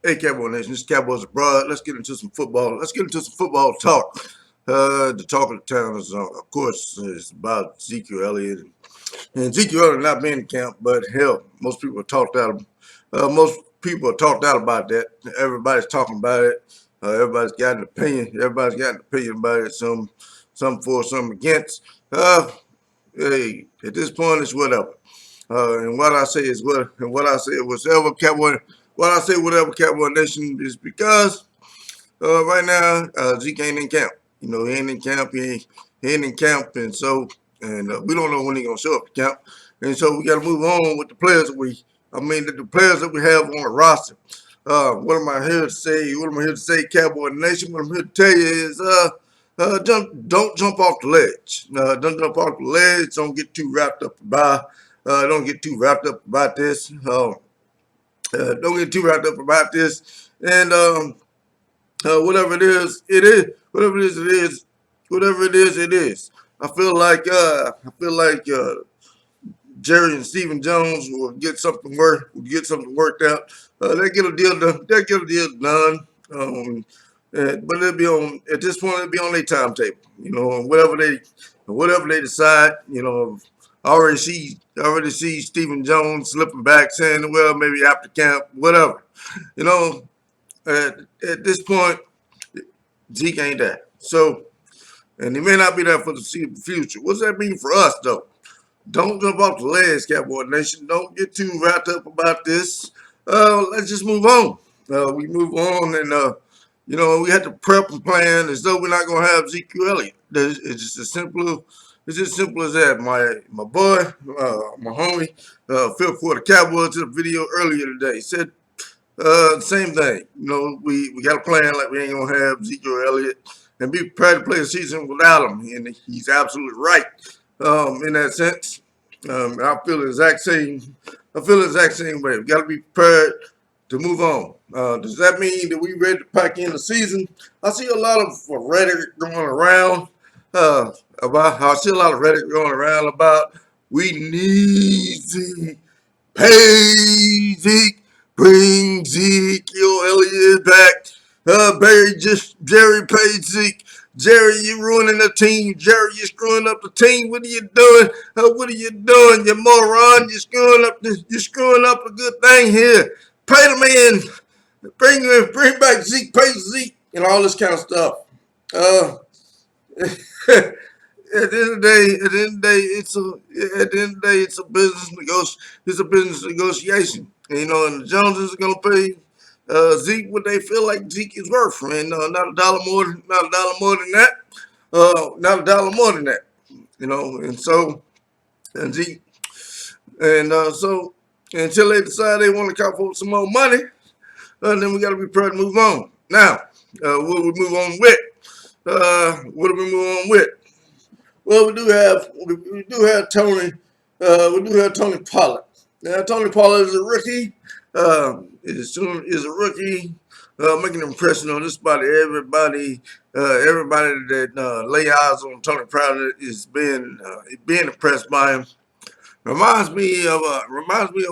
Hey, Cowboy Nation, this is Cowboys Abroad. Let's get into some football. Let's get into some football talk. The talk of the town is, of course, is about Ezekiel Elliott. And Ezekiel Elliott not being in camp, but hell, most people are talked out. Most people are talked out about that. Everybody's talking about it. Everybody's got an opinion. Everybody's got an opinion about it. Some for, some against. Hey, at this point, it's whatever. And what I say is what, and what I say whatever Cowboy, what I say whatever Cowboy Nation is because right now Zeke ain't in camp. You know, he ain't in camp. He ain't in camp, and so we don't know when he gonna show up to camp. And so we got to move on with the players that the players that we have on the roster. What am I here to say? What am I here to say, Cowboy Nation? What I'm here to tell you is don't jump off the ledge. Don't jump off the ledge. Don't get too wrapped up about this. Don't get too wrapped up about this. And whatever it is, it is. Whatever it is, it is. Whatever it is, it is. I feel like Jerry and Stephen Jones will get something worked out. They get a deal done. They get a deal done. But it'll be on at this point. It'll be on their timetable. You know, whatever they decide. You know, I already see Stephen Jones slipping back, saying, "Well, maybe after camp, whatever." You know, at this point, Zeke ain't there. So, and he may not be there for the future. What does that mean for us, though? Don't jump off the ledge, Cowboy Nation. Don't get too wrapped up about this. Let's just move on. We move on, and we had to prep and plan as though we're not going to have Ezekiel Elliott. It's just as simple. It's just simple as that. My boy, my homie, Phil Quarter Cowboys did a video earlier today. He said same thing. You know, we got a plan like we ain't gonna have Ezekiel Elliott and be prepared to play a season without him, and he's absolutely right in that sense. I feel the exact same. I feel the exact same way. We got to be prepared to move on. Does that mean that we ready to pack in the season? I see a lot of rhetoric going around about. I see a lot of rhetoric going around about we need Zeke, pay Zeke, bring Ezekiel Elliott back. Jerry paid Zeke. Jerry, you ruining the team. Jerry, you screwing up the team. What are you doing? What are you doing, you moron? You're screwing up a good thing here. Pay the man. Bring back Zeke. Pay Zeke, and all this kind of stuff. Uh, at the end of the day, it's a business negotiation. And, and the Joneses are gonna pay Zeke what they feel like Zeke is worth, and not a dollar more, not a dollar more than that. Not a dollar more than that. And so and Zeke, and so until they decide they want to call for some more money, then we got to be prepared to move on. Now, what we move on with? What do we move on with? Well, we do have Tony. We do have Tony Pollard. Now, Tony Pollard is a rookie. Is a rookie, making an impression on just about everybody. Everybody that lay eyes on Tony Pollard is being impressed by him. Reminds me of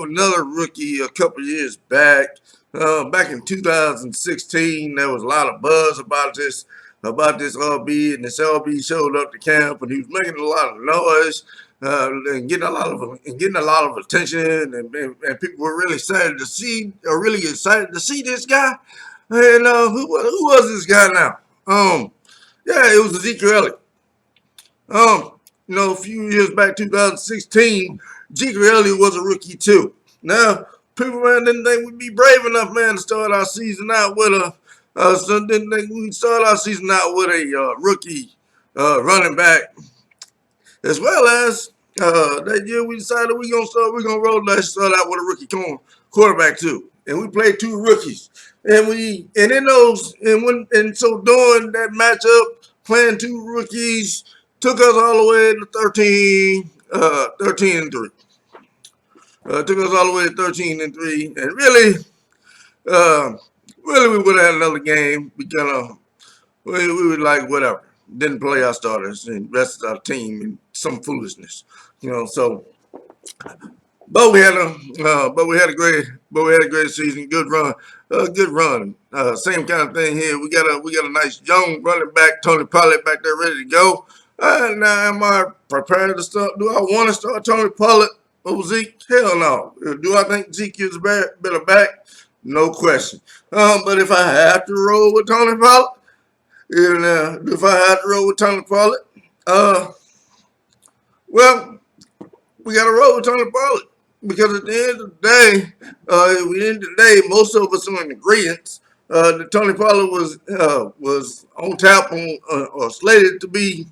another rookie a couple years back. Back in 2016, there was a lot of buzz about this LB, and this LB showed up to camp, and he was making a lot of noise, and getting a lot of attention, and people were really excited to see this guy. And who was this guy now? Yeah, it was Ezekiel Elliott. A few years back, 2016, Ezekiel Elliott was a rookie too. Now, people, man, didn't think we'd be brave enough, man, to start our season out with didn't think we'd start our season out with a rookie running back, as well as that year we decided we're gonna roll. Let's start out with a rookie quarterback too, and we played two rookies, and so during that matchup, playing two rookies took us all the way to 13 and 3. Took us all the way to 13 and 3, and uh, really, we would have had another game. We would like whatever. Didn't play our starters and rest of our team and some foolishness. So but we had a great season. Good run. Same kind of thing here. We got a nice young running back, Tony Pollard, back there ready to go. Now, am I prepared to start? Do I want to start Tony Pollard over Zeke? Hell no. Do I think Zeke is better back? No question. But if I have to roll with Tony Pollard, if I have to roll with Tony Pollard, uh, well, we got to roll with Tony Pollard because at the end of the day, most of us are in agreement that Tony Pollard was on tap or slated to be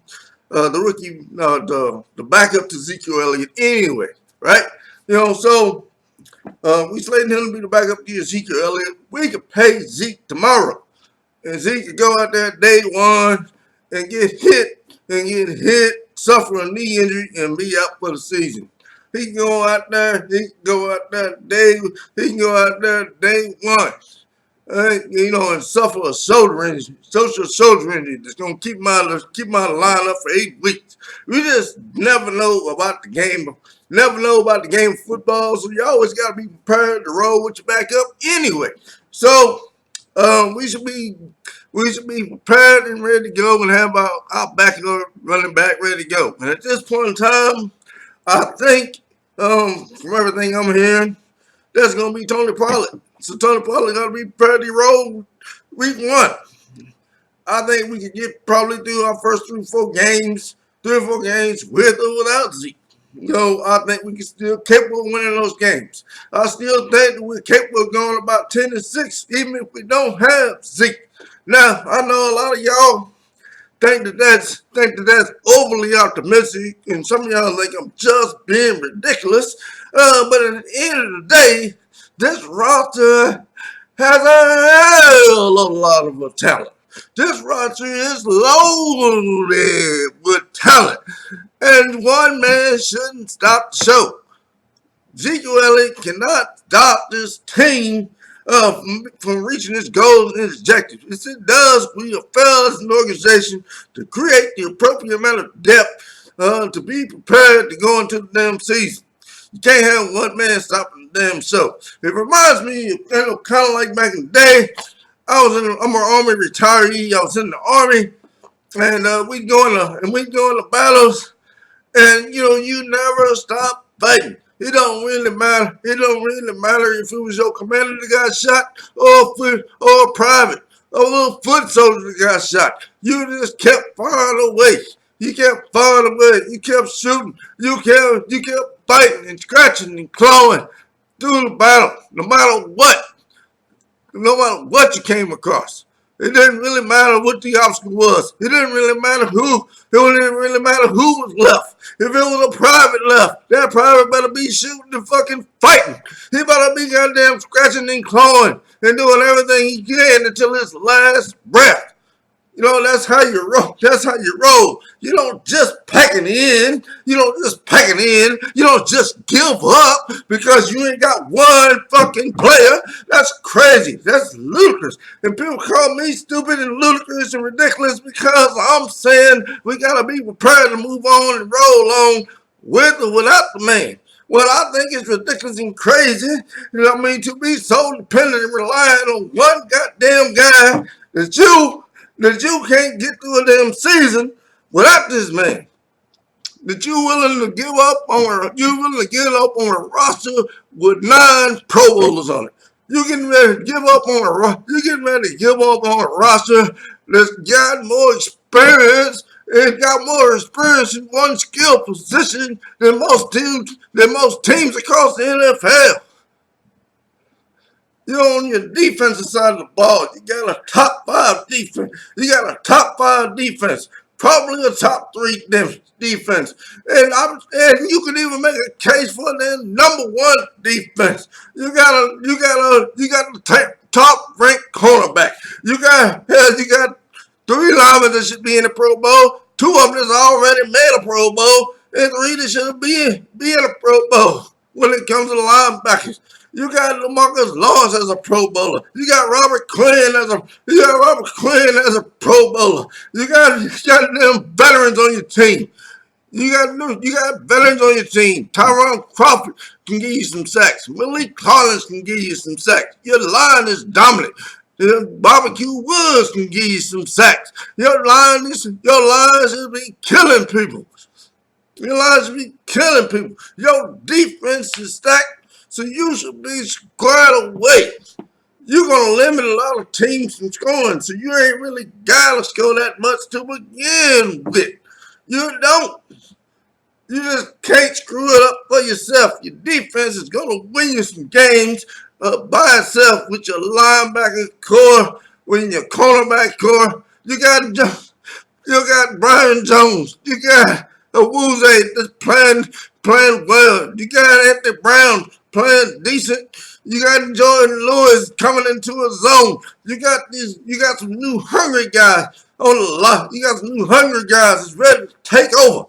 the rookie, the backup to Ezekiel Elliott anyway, right? So we slated him to be the backup to Ezekiel Elliott. We could pay Zeke tomorrow, and Zeke could go out there day one and get hit, suffer a knee injury, and be out for the season. He can go out there. He can go out there day. He can go out there day one. And suffer a social shoulder injury that's gonna keep him out of the lineup for 8 weeks. We just never know about the game. Never know about the game of football, so you always got to be prepared to roll with your backup anyway. So we should be prepared and ready to go and have our backup running back ready to go. And at this point in time, I think from everything I'm hearing, that's going to be Tony Pollard. So Tony Pollard got to be prepared to roll week one. I think we could get probably through our first 3 or 4 games with or without Zeke. I think we can still capable of winning those games. I still think that we're capable of going about 10-6, even if we don't have Zeke. Now, I know a lot of y'all think that that's overly optimistic, and some of y'all think I'm just being ridiculous. But at the end of the day, this roster has a hell of a lot of talent. This roster is loaded with talent, and one man shouldn't stop the show. Ezekiel Elliott cannot stop this team from reaching its goals and its objectives. Yes, it does. We are failed as an organization to create the appropriate amount of depth to be prepared to go into the damn season. You can't have one man stopping the damn show. It reminds me of kind of like back in the day. I'm an Army retiree. I was in the Army, and we'd go into battles, and you never stop fighting. It don't really matter. It don't really matter if it was your commander that got shot or a private or a little foot soldier that got shot. You just kept firing away. You kept firing away. You kept shooting. You kept fighting and scratching and clawing through the battle, no matter what you came across. It didn't really matter what the obstacle was. It didn't really matter who. It didn't really matter who was left. If it was a private left, that private better be shooting and fucking fighting. He better be goddamn scratching and clawing and doing everything he can until his last breath. That's how you roll. That's how you roll. You don't just pack it in. You don't just give up because you ain't got one fucking player. That's crazy. That's ludicrous. And people call me stupid and ludicrous and ridiculous because I'm saying we got to be prepared to move on and roll on with or without the man. What I think is ridiculous and crazy, to be so dependent and reliant on one goddamn guy that you can't get through a damn season without this man. That you're willing to give up on a roster with 9 Pro Bowlers on it. You're getting ready to give up on a roster that's got more experience and got more experience in one skill position than most teams across the NFL. On your defensive side of the ball, you got a top 5 defense. Probably a top 3 defense, and you can even make a case for the number 1 defense. You got a top ranked cornerback. You got 3 linemen that should be in the Pro Bowl. 2 of them that's already made a Pro Bowl, and 3 that should be in a Pro Bowl when it comes to the linebackers. You got LaMarcus Lawrence as a Pro Bowler. You got Robert Quinn as a Pro Bowler. You got them veterans on your team. You got veterans on your team. Tyron Crawford can give you some sacks. Malik Collins can give you some sacks. Your line is dominant. Barbecue Woods can give you some sacks. Your lines should be killing people. Your lines should be killing people. Your defense is stacked, so you should be squared away. You're going to limit a lot of teams from scoring, so you ain't really got to score that much to begin with. You don't. You just can't screw it up for yourself. Your defense is going to win you some games by itself with your linebacker core, with your cornerback core. You got Brian Jones. You got Awuzie that's playing well. You got Anthony Brown playing decent. You got Jordan Lewis coming into a zone. You got some new hungry guys on the line. You got some new hungry guys that's ready to take over.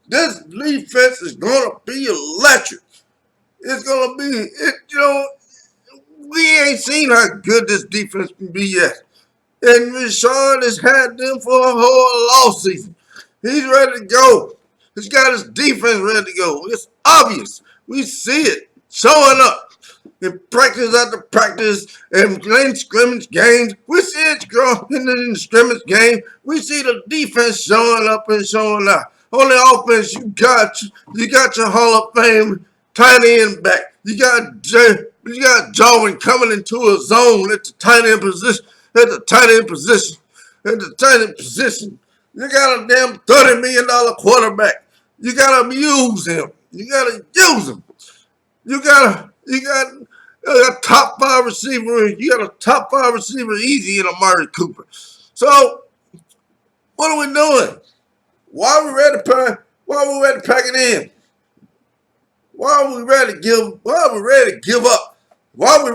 This defense is gonna be electric. It's gonna be we ain't seen how good this defense can be yet. And Rashawn has had them for a whole offseason. He's ready to go. He's got his defense ready to go. It's obvious. We see it showing up in practice after practice and in scrimmage games. We see it growing in the scrimmage game. We see the defense showing up and showing out. On the offense, you got your Hall of Fame tight end back. You got Jarwin coming into a zone at the tight end position. You got a damn $30 million quarterback. You gotta use him. You gotta use him. You got a top 5 receiver. You got a top 5 receiver easy in Amari Cooper. So what are we doing? Why are we ready to pack it in? Why are we ready to give up? Why are we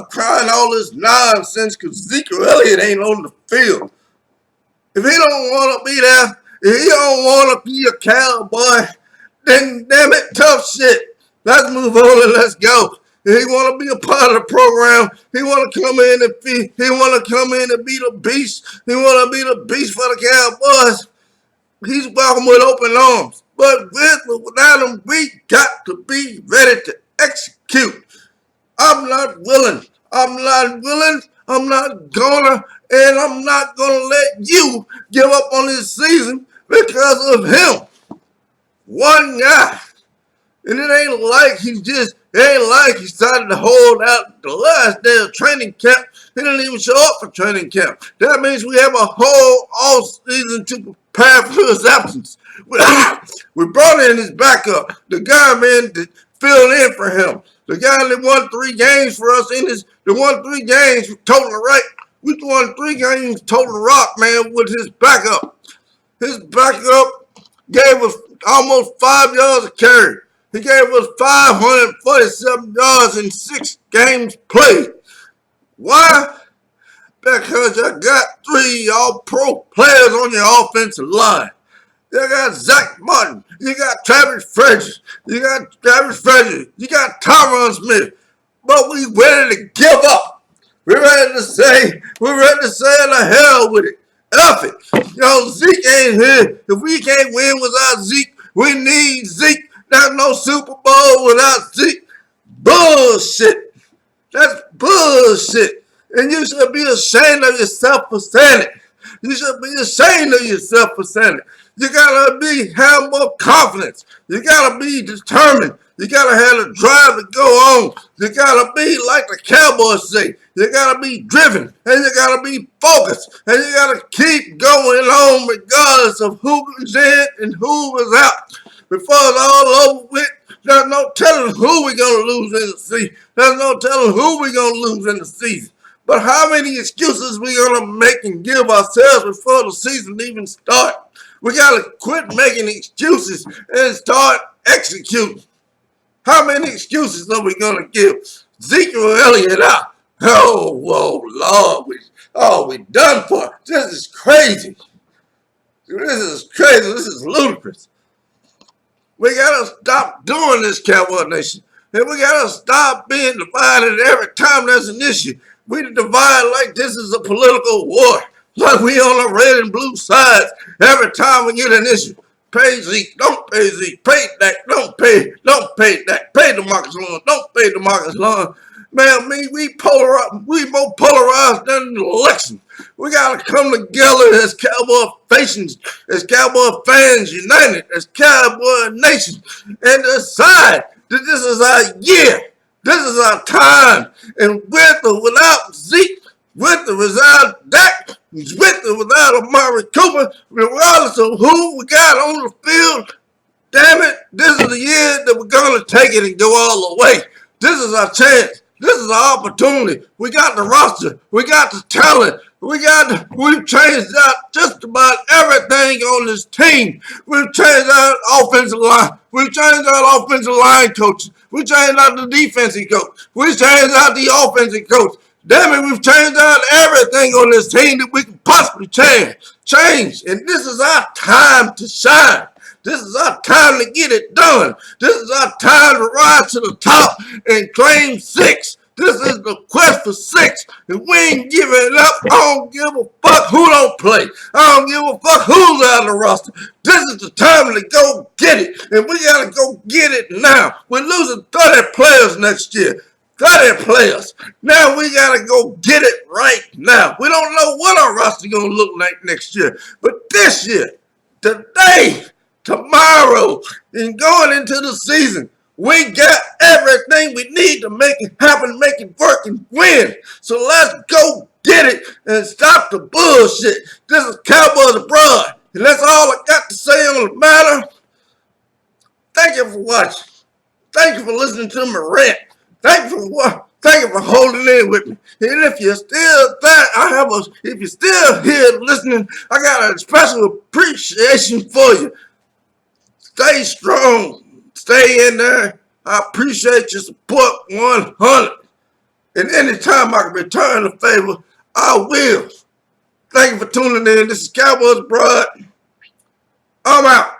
crying all this nonsense because Ezekiel Elliott ain't on the field? If he don't want to be there, if he don't want to be a Cowboy, then damn it, tough shit. Let's move on and let's go. If he want to be a part of the program, he want to come in and be the beast. He want to be the beast for the Cowboys. He's welcome with open arms. But without him, we got to be ready to execute. I'm not willing. I'm not gonna let you give up on this season because of him. One guy. And it ain't like he decided to hold out the last day of training camp. He didn't even show up for training camp. That means we have a whole off season to prepare for his absence. We brought in his backup, the guy, man, that filled in for him. The guy that won 3 games for us won 3 games total right. We won 3 games total rock, man, with his backup. His backup gave us almost 5 yards of carry. He gave us 547 yards in 6 games played. Why? Because you got 3 all-pro players on your offensive line. You got Zach Martin. You got Travis Frederick. You got Tyron Smith. But we ready to give up. We're ready to say the hell with it. F it. Zeke ain't here. If we can't win without Zeke, we need Zeke. There's no Super Bowl without Zeke. Bullshit. That's bullshit. And you should be ashamed of yourself for saying it. You should be ashamed of yourself for saying it. You gotta have more confidence. You gotta be determined. You gotta have the drive to go on. You gotta be like the Cowboys say. You gotta be driven and you gotta be focused and you gotta keep going on regardless of who is in and who is out. Before it's all over with, there's no telling who we're gonna lose in the season. There's no telling who we're gonna lose in the season. But how many excuses we gonna make and give ourselves before the season even starts? We gotta quit making excuses and start executing. How many excuses are we gonna give? Ezekiel Elliott out. Oh, whoa, Lord, we done for. This is crazy. This is ludicrous. We gotta stop doing this, Cowboy Nation. And we gotta stop being divided every time there's an issue. We divide like this is a political war. Like we on the red and blue sides every time we get an issue. Pay Zeke. Don't pay Zeke. Pay Dak. Don't pay Dak. Pay DeMarcus Lawrence. Don't pay DeMarcus Lawrence. Man, we more polarized than the election. We gotta come together as Cowboy fans united, as Cowboy Nation, and decide that this is our year. This is our time. And with or without Zeke, with or without Dak, with or without Amari Cooper, regardless of who we got on the field, damn it, this is the year that we're going to take it and go all the way. This is our chance. This is our opportunity. We got the roster. We got the talent. We've changed out just about everything on this team. We've changed out offensive line. We've changed out offensive line coaches. We changed out the defensive coach. We changed out the offensive coach. Damn it, we've changed out everything on this team that we can possibly change. And this is our time to shine. This is our time to get it done. This is our time to rise to the top and claim 6. This is the quest for 6. And we ain't giving it up. I don't give a fuck who don't play. I don't give a fuck who's out of the roster. This is the time to go get it. And we got to go get it now. We're losing 30 players next year. 30 players. Now we got to go get it right now. We don't know what our roster going to look like next year. But this year, today, tomorrow, and going into the season, we got everything we need to make it happen, make it work, and win. So let's go get it and stop the bullshit. This is Cowboys Abroad, and that's all I got to say on the matter. Thank you for watching. Thank you for listening to me rant. Thank you for holding in with me. And if you're still if you're still here listening, I got a special appreciation for you. Stay strong. Stay in there. I appreciate your support 100. And anytime I can return the favor, I will. Thank you for tuning in. This is Cowboys Abroad. I'm out.